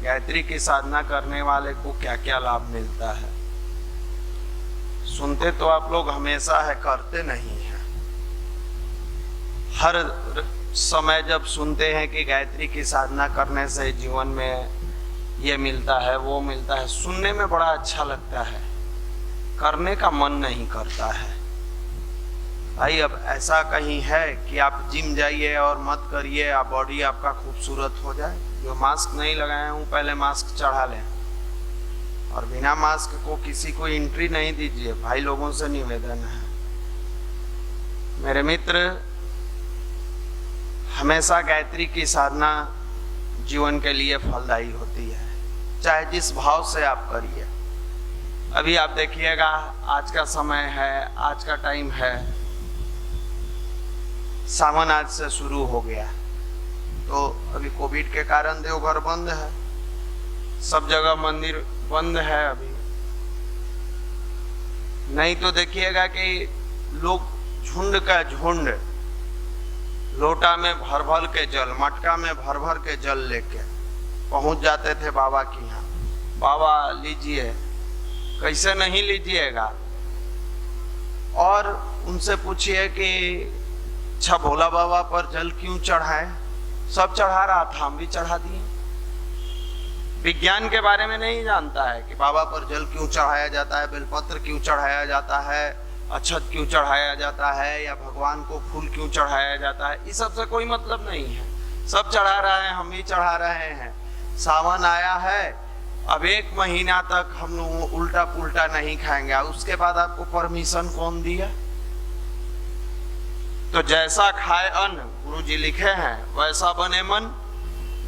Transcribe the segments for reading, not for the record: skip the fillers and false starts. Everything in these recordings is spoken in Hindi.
गायत्री की साधना करने वाले को क्या क्या लाभ मिलता है। सुनते तो आप लोग हमेशा है, करते नहीं है। हर समय जब सुनते हैं कि गायत्री की साधना करने से जीवन में ये मिलता है वो मिलता है, सुनने में बड़ा अच्छा लगता है, करने का मन नहीं करता है। भाई अब ऐसा कहीं है कि आप जिम जाइए और मत करिए, आप बॉडी आपका खूबसूरत हो जाए। जो मास्क नहीं लगाए हूँ पहले मास्क चढ़ा लें, और बिना मास्क को किसी को एंट्री नहीं दीजिए। भाई लोगों से निवेदन है। मेरे मित्र, हमेशा गायत्री की साधना जीवन के लिए फलदायी होती है, चाहे जिस भाव से आप करिए। अभी आप देखिएगा, आज का समय है, आज का टाइम है, सावन आज से शुरू हो गया, तो अभी कोविड के कारण देवघर बंद है, सब जगह मंदिर बंद है अभी। नहीं तो देखिएगा कि लोग झुंड का झुंड लोटा में भर भर के जल, मटका में भर भर के जल लेके पहुंच जाते थे बाबा के यहाँ। बाबा लीजिए, कैसे नहीं लीजिएगा। और उनसे पूछिए कि अच्छा भोला बाबा पर जल क्यों चढ़ाए। सब चढ़ा रहा था, हम भी चढ़ा दिए। विज्ञान के बारे में नहीं जानता है कि बाबा पर जल क्यों चढ़ाया जाता है, बेलपत्र क्यों चढ़ाया जाता है, अक्षत क्यों चढ़ाया जाता है, या भगवान को फूल क्यों चढ़ाया जाता है। इस सब से कोई मतलब नहीं है। सब चढ़ा रहे हैं, हम भी चढ़ा रहे हैं। सावन आया है, अब 1 महीना तक हम लोग उल्टा पुल्टा नहीं खाएंगे। उसके बाद आपको परमिशन कौन दिया। तो जैसा खाए अन्न, गुरु जी लिखे हैं, वैसा बने मन।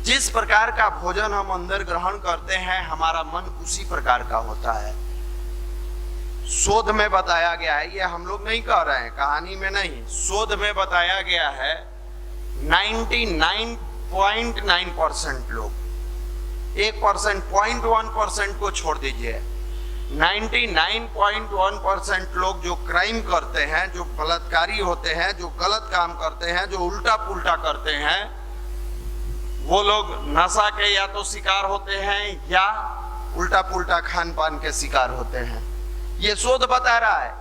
जिस प्रकार का भोजन हम अंदर ग्रहण करते हैं, हमारा मन उसी प्रकार का होता है। शोध में बताया गया है, ये हम लोग नहीं कह रहे हैं, कहानी में नहीं, शोध में बताया गया है 99.9% लोग, 1%, 0.1% को छोड़ दीजिए, 99.1% लोग जो क्राइम करते हैं, जो बलात्कारी होते हैं, जो गलत काम करते हैं, जो उल्टा पुल्टा करते हैं, वो लोग नशा के या तो शिकार होते हैं या उल्टा पुल्टा खान पान के शिकार होते हैं। ये शोध बता रहा है।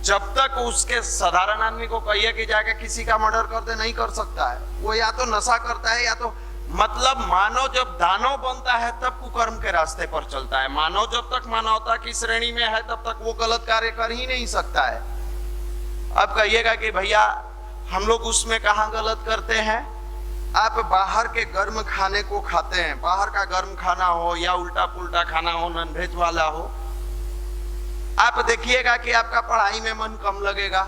जब तक उसके साधारण आदमी को कहिए कि जाके किसी का मर्डर कर दे, नहीं कर सकता है। वो या तो नशा करता है या तो, मतलब मानव जब दानव बनता है तब कुकर्म के रास्ते पर चलता है। मानव जब तक मानवता की श्रेणी में है तब तक वो गलत कार्य कर ही नहीं सकता है। अब कहिएगा कि भैया हम लोग उसमें कहाँ गलत करते हैं। आप बाहर के गर्म खाने को खाते हैं, बाहर का गर्म खाना हो या उल्टा पुल्टा खाना हो, नॉनवेज वाला हो, आप देखिएगा कि आपका पढ़ाई में मन कम लगेगा,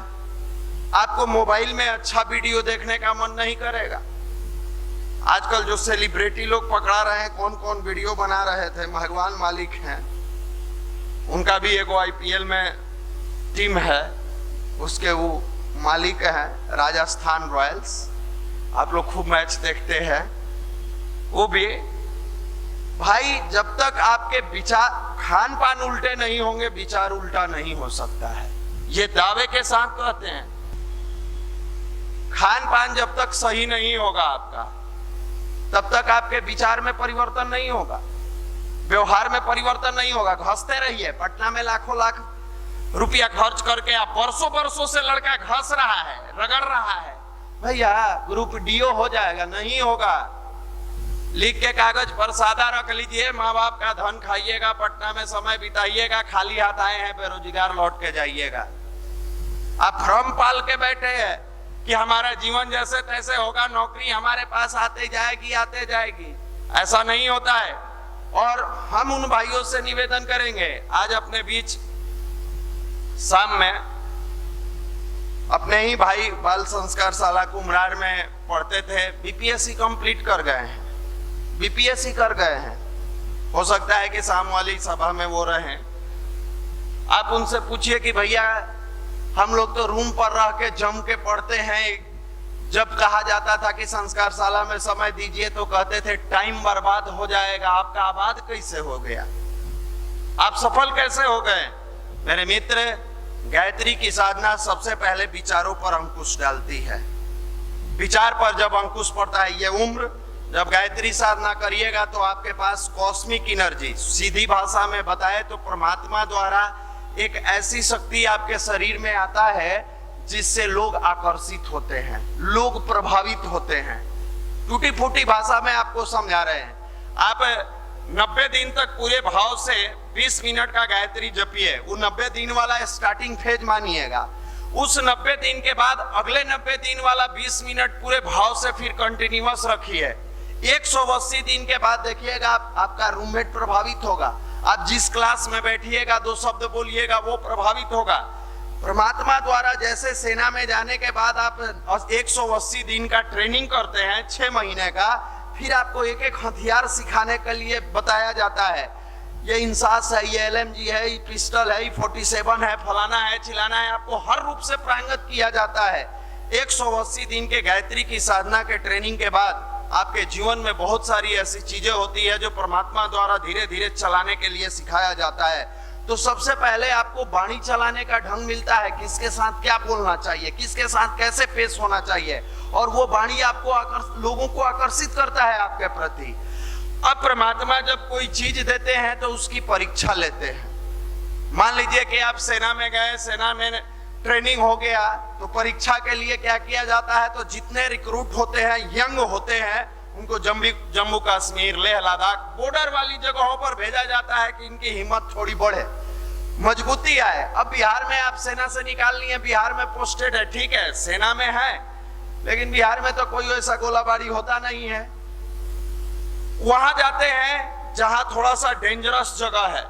आपको मोबाइल में अच्छा वीडियो देखने का मन नहीं करेगा। आजकल जो सेलिब्रिटी लोग पकड़ा रहे हैं, कौन कौन वीडियो बना रहे थे, भगवान मालिक हैं। उनका भी एगो IPL में टीम है, उसके वो मालिक हैं राजस्थान रॉयल्स। आप लोग खूब मैच देखते हैं। वो भी भाई, जब तक आपके विचार, खान पान उल्टे नहीं होंगे, विचार उल्टा नहीं हो सकता है। ये दावे के साथ कहते हैं। खान पान जब तक सही नहीं होगा आपका, तब तक आपके विचार में परिवर्तन नहीं होगा, व्यवहार में परिवर्तन नहीं होगा। घसते रहिए। पटना में लाखों लाख रुपया खर्च करके आप बरसों बरसों से लड़का घस रहा है, रगड़ रहा है, भैया ग्रुप डीओ हो जाएगा, नहीं होगा। लिख के कागज पर सादा रख लीजिए, माँ बाप का धन खाइएगा, पटना में समय बिताइएगा, खाली हाथ आए हैं, बेरोजगार लौट के जाइएगा। आप भ्रम पाल के बैठे हैं कि हमारा जीवन जैसे तैसे होगा, नौकरी हमारे पास आते जाएगी। ऐसा नहीं होता है। और हम उन भाइयों से निवेदन करेंगे, आज अपने बीच शाम में अपने ही भाई बाल संस्कार शाला कुम्हरार में पढ़ते थे, BPSC कंप्लीट कर गए हैं, BPSC कर गए हैं। हो सकता है कि शाम वाली सभा में वो रहें। आप उनसे पूछिए कि भैया हम लोग तो रूम पर रह के जम के पढ़ते हैं। जब कहा जाता था कि संस्कार शाला में समय दीजिए तो कहते थे टाइम बर्बाद हो जाएगा। आपका आबाद कैसे हो गया, आप सफल कैसे हो गए? मेरे मित्र, गायत्री की साधना सबसे पहले विचारों पर अंकुश डालती है। विचार पर जब अंकुश पड़ता है, ये उम्र जब गायत्री साधना करिएगा तो आपके पास कॉस्मिक एनर्जी, सीधी भाषा में बताए तो परमात्मा द्वारा एक ऐसी शक्ति आपके शरीर में आता है जिससे लोग आकर्षित होते हैं, लोग प्रभावित होते हैं। टूटी फूटी भाषा में आपको समझा रहे हैं। आप 90 दिन तक पूरे भाव से 20 मिनट का गायत्री जपिए। वो 90 दिन वाला स्टार्टिंग फेज मानिएगा। उस 90 दिन के बाद अगले 90 दिन वाला 20 मिनट पूरे भाव से फिर कंटिन्यूअस रखिए। 180 दिन के बाद देखिएगा आपका रूममेट प्रभावित होगा। आप जिस क्लास में बैठिएगा 2 शब्द बोलिएगा वो प्रभावित होगा। परमात्मा द्वारा जैसे सेना में जाने के बाद आप 180 दिन का ट्रेनिंग करते हैं 6 महीने का, फिर आपको एक एक हथियार सिखाने के लिए बताया जाता है। ये इंसास है, ये LMG है, ये पिस्टल है, ये 47 है, फलाना है, चिलाना है, आपको हर रूप से प्रांगत किया जाता है। 180 दिन के गायत्री की साधना के ट्रेनिंग के बाद आपके जीवन में बहुत सारी ऐसी चीजें होती है जो परमात्मा द्वारा धीरे धीरे चलाने के लिए सिखाया जाता है। तो सबसे पहले आपको वाणी चलाने का ढंग मिलता है, किसके साथ क्या बोलना चाहिए, किसके साथ कैसे पेश होना चाहिए, और वो वाणी आपको लोगों को आकर्षित करता है आपके प्रति। अब परमात्मा जब कोई चीज देते हैं तो उसकी परीक्षा लेते हैं। मान लीजिए कि आप सेना में गए, सेना में ट्रेनिंग हो गया, तो परीक्षा के लिए क्या किया जाता है, तो जितने रिक्रूट होते हैं, यंग होते हैं, उनको जम्मू कश्मीर, लेह लद्दाख, बॉर्डर वाली जगहों पर भेजा जाता है कि इनकी हिम्मत थोड़ी बढ़े, मजबूती आए। अब बिहार में आप सेना से निकाल लिए, बिहार में पोस्टेड है, ठीक है, सेना में है, लेकिन बिहार में तो कोई ऐसा गोलाबारी होता नहीं है। वहां जाते हैं जहां थोड़ा सा डेंजरस जगह है,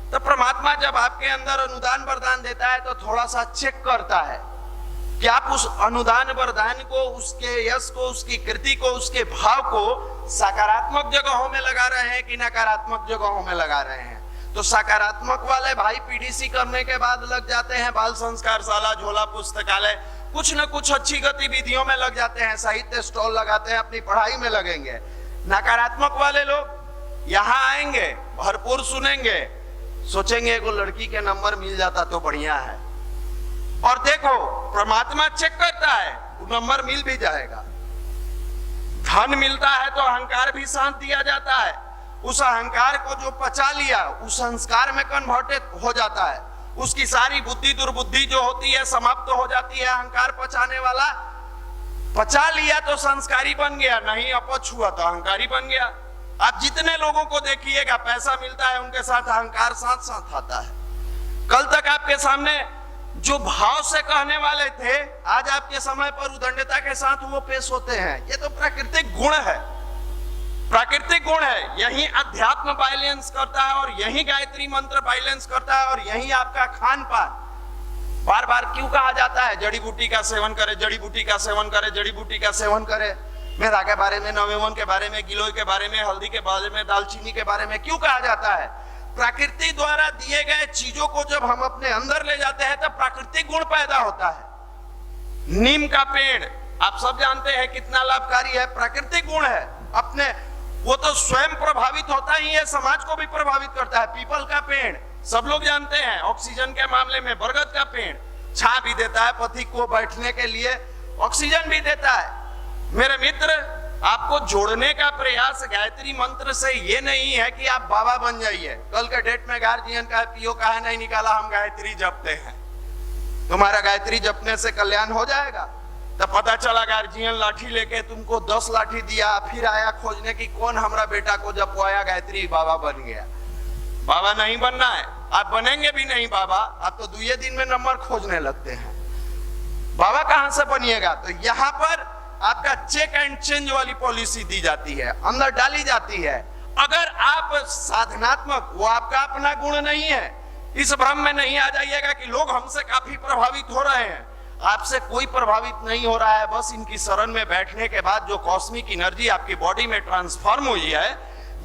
तो परमात्मा जब आपके अंदर अनुदान वरदान देता है तो थोड़ा सा चेक करता है कि आप उस अनुदान वरदान को, उसके यश को, उसकी कृति को, उसके भाव को सकारात्मक जगहों में लगा रहे हैं कि नकारात्मक जगहों में लगा रहे हैं। तो सकारात्मक वाले भाई PDC करने के बाद लग जाते हैं बाल संस्कार शाला, झोला पुस्तकालय, कुछ न कुछ अच्छी गतिविधियों में लग जाते हैं, साहित्य स्टॉल लगाते हैं, अपनी पढ़ाई में लगेंगे। नकारात्मक वाले लोग यहाँ आएंगे, भरपूर सुनेंगे, सोचेंगे एगो लड़की के नंबर मिल जाता तो बढ़िया है, और देखो परमात्मा चेक करता है, वो नंबर मिल भी जाएगा। धन मिलता है तो अहंकार भी शांत दिया जाता है। उस अहंकार को जो पचा लिया उस संस्कार में कन्वर्टेड हो जाता है। उसकी सारी बुद्धि दुर्बुद्धि जो होती है समाप्त हो जाती है। अहंकार पचाने वाला पचा लिया तो संस्कारी बन गया, नहीं अपच हुआ तो अहंकारी बन गया। आप जितने लोगों को देखिएगा पैसा मिलता है उनके साथ अहंकार साथ साथ आता है। कल तक आपके सामने जो भाव से कहने वाले थे, आज आपके समय पर उदंडता के साथ वो पेश होते हैं। ये तो प्राकृतिक गुण है, प्राकृतिक गुण है। यही अध्यात्म बैलेंस करता है और यही गायत्री मंत्र बैलेंस करता है और यही आपका खान पान। बार बार क्यों कहा जाता है जड़ी बूटी का सेवन करे, जड़ी बूटी का सेवन करे, जड़ी बूटी का सेवन करे? मेरा के बारे में, नवेवन के बारे में, गिलोय के बारे में, हल्दी के बारे में, दालचीनी के बारे में क्यों कहा जाता है? प्रकृति द्वारा दिए गए चीजों को जब हम अपने अंदर ले जाते हैं तब प्राकृतिक गुण पैदा होता है। नीम का पेड़ आप सब जानते हैं कितना लाभकारी है, प्राकृतिक गुण है। अपने वो तो स्वयं प्रभावित होता ही है, समाज को भी प्रभावित करता है। पीपल का पेड़ सब लोग जानते हैं, ऑक्सीजन के मामले में। बरगद का पेड़ छां भी देता है, पथिक को बैठने के लिए ऑक्सीजन भी देता है। मेरे मित्र, आपको जोड़ने का प्रयास गायत्री मंत्र से ये नहीं है कि आप बाबा बन जाइए। कल के डेट में गार्जियन का पीओ का है नहीं निकाला, हम गायत्री जपते हैं, तुम्हारा गायत्री जपने से कल्याण हो जाएगा। तब पता चला गार्जियन लाठी लेके तुमको 10 लाठी दिया, फिर आया खोजने की कौन हमारा बेटा को जपवाया, गायत्री बाबा बन गया। बाबा नहीं बनना है, आप बनेंगे भी नहीं बाबा, आप तो 2 दिन में नंबर खोजने लगते हैं। बाबा कहां से बनिएगा? तो यहाँ पर आपका चेक एंड चेंज वाली पॉलिसी दी जाती है, अंदर डाली जाती है। अगर आप साधनात्मक, वो आपका अपना गुण नहीं है, इस भ्रम में नहीं आ जाइएगा कि लोग हमसे काफी प्रभावित हो रहे हैं। आपसे कोई प्रभावित नहीं हो रहा है, बस इनकी शरण में बैठने के बाद जो कॉस्मिक एनर्जी आपकी बॉडी में ट्रांसफॉर्म हुई है,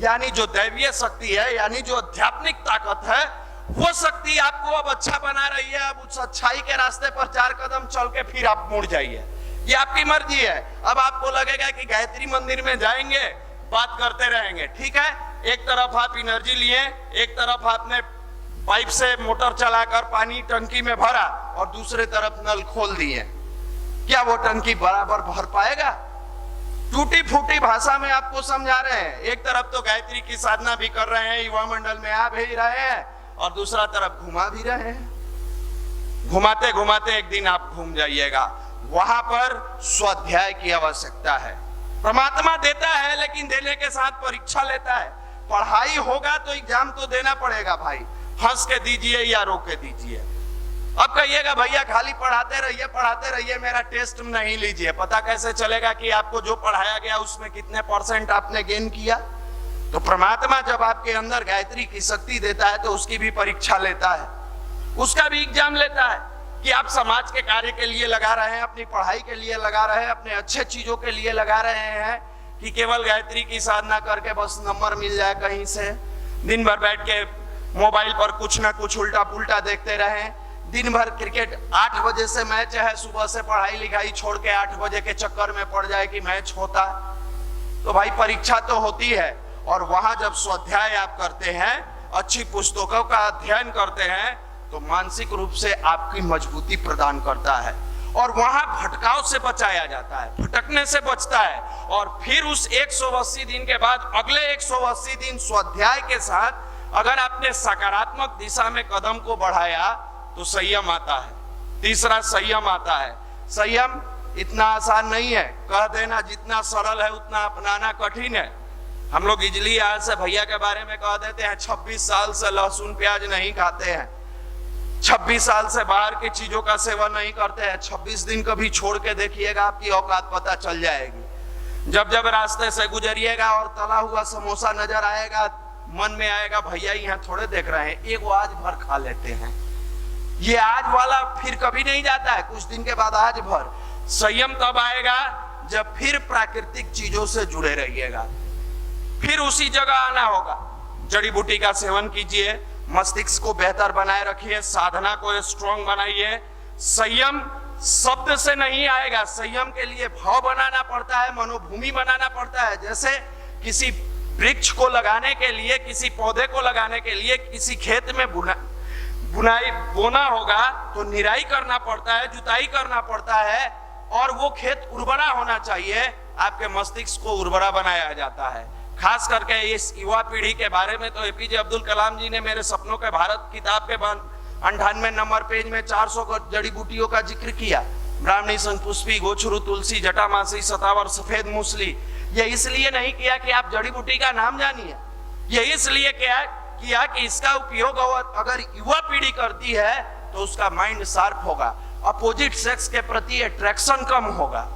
यानी जो दैवीय शक्ति है, यानी जो आध्यात्मिक ताकत है, वो शक्ति आपको अब अच्छा बना रही है। अब उस अच्छाई के रास्ते पर 4 कदम चल के फिर आप मुड़ जाइए, ये आपकी मर्जी है। अब आपको लगेगा कि गायत्री मंदिर में जाएंगे, बात करते रहेंगे, ठीक है। एक तरफ आप एनर्जी लिए, एक तरफ आपने पाइप से मोटर चलाकर पानी टंकी में भरा और दूसरे तरफ नल खोल दिए, क्या वो टंकी बराबर भर पाएगा? टूटी फूटी भाषा में आपको समझा रहे हैं। एक तरफ तो गायत्री की साधना भी कर रहे हैं, युवा मंडल में आ भी रहे हैं, और दूसरा तरफ घुमा भी रहे हैं। घुमाते घुमाते एक दिन आप घूम जाइएगा। वहां पर स्वाध्याय की आवश्यकता है। परमात्मा देता है, लेकिन देने के साथ परीक्षा लेता है। पढ़ाई होगा तो एग्जाम तो देना पड़ेगा भाई, हंस के दीजिए या रो के दीजिए। अब कहिएगा भैया खाली पढ़ाते रहिए, मेरा टेस्ट नहीं लीजिए। पता कैसे चलेगा कि आपको जो पढ़ाया गया उसमें कितने % आपने गेन किया? तो परमात्मा जब आपके अंदर गायत्री की शक्ति देता है तो उसकी भी परीक्षा लेता है, उसका भी एग्जाम लेता है कि आप समाज के कार्य के लिए लगा रहे हैं, अपनी पढ़ाई के लिए लगा रहे हैं, अपने अच्छे चीजों के लिए लगा रहे हैं, कि केवल गायत्री की साधना करके बस नंबर मिल जाए कहीं से, दिन भर बैठ के मोबाइल पर कुछ ना कुछ उल्टा पुल्टा देखते रहे, दिन भर क्रिकेट 8 बजे से मैच है, सुबह से पढ़ाई लिखाई छोड़ के 8 बजे के चक्कर में पड़ जाए कि मैच होता। तो भाई परीक्षा तो होती है, और वहां जब स्वाध्याय आप करते हैं, अच्छी पुस्तकों का अध्ययन करते हैं, तो मानसिक रूप से आपकी मजबूती प्रदान करता है, और वहां भटकाव से बचाया जाता है, भटकने से बचता है। और फिर उस 180 दिन के बाद अगले 180 दिन स्वाध्याय के साथ अगर आपने सकारात्मक दिशा में कदम को बढ़ाया तो संयम आता है। तीसरा संयम आता है। संयम इतना आसान नहीं है, कह देना जितना सरल है उतना अपनाना कठिन है। हम लोग इजली आज से भैया के बारे में कह देते हैं 26 साल से लहसुन प्याज नहीं खाते हैं, 26 साल से बाहर की चीजों का सेवन नहीं करते हैं। 26 दिन कभी छोड़ के देखिएगा, आपकी औकात पता चल जाएगी। जब जब रास्ते से गुजरिएगा और तला हुआ समोसा नजर आएगा, मन में आएगा भैया यहाँ थोड़े देख रहे हैं, एक वो आज भर खा लेते हैं। ये आज वाला फिर कभी नहीं जाता है, कुछ दिन के बाद आज भर। संयम तब आएगा जब फिर प्राकृतिक चीजों से जुड़े रहिएगा, फिर उसी जगह आना होगा। जड़ी बूटी का सेवन कीजिए, मस्तिष्क को बेहतर बनाए रखिए, साधना को स्ट्रॉन्ग बनाइए। संयम शब्द से नहीं आएगा, संयम के लिए भाव बनाना पड़ता है, मनोभूमि बनाना पड़ता है। जैसे किसी वृक्ष को लगाने के लिए, किसी पौधे को लगाने के लिए किसी खेत में बोना होगा तो निराई करना पड़ता है, जुताई करना पड़ता है, और वो खेत उर्वरा होना चाहिए। आपके मस्तिष्क को उर्वरा बनाया जाता है। खास करके इस युवा पीढ़ी के बारे में तो एपीजे अब्दुल कलाम जी ने मेरे सपनों के भारत किताब के 98 नंबर पेज में 400 जड़ी बूटियों का जिक्र किया। ब्राह्मणी, शंखपुष्पी, गोछरू, तुलसी, जटामासी, सतावर, सफेद मूसली। ये इसलिए नहीं किया कि आप जड़ी बूटी का नाम जानिए, ये इसलिए किया कि इसका उपयोग अगर युवा पीढ़ी करती है तो उसका माइंड शार्प होगा, अपोजिट सेक्स के प्रति अट्रैक्शन कम होगा,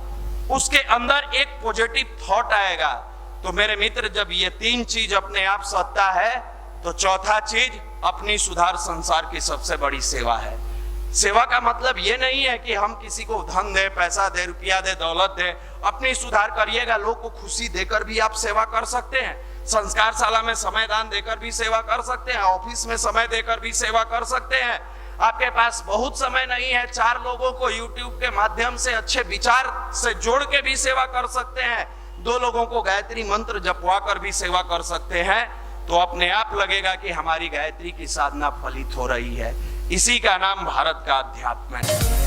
उसके अंदर एक पॉजिटिव थॉट आएगा। तो मेरे मित्र, जब ये 3 चीज अपने आप सत्ता है तो चौथा चीज अपनी सुधार संसार की सबसे बड़ी सेवा है। सेवा का मतलब ये नहीं है कि हम किसी को धन दे, पैसा दे, रुपया दे, दौलत दे। अपनी सुधार करिएगा, लोग को खुशी देकर भी आप सेवा कर सकते हैं, संस्कारशाला में समय दान देकर भी सेवा कर सकते हैं, ऑफिस में समय देकर भी सेवा कर सकते हैं। आपके पास बहुत समय नहीं है, 4 लोगों को YouTube के माध्यम से अच्छे विचार से जोड़ के भी सेवा कर सकते हैं, 2 लोगों को गायत्री मंत्र जपवा कर भी सेवा कर सकते हैं। तो अपने आप लगेगा कि हमारी गायत्री की साधना फलित हो रही है। इसी का नाम भारत का अध्यात्म है।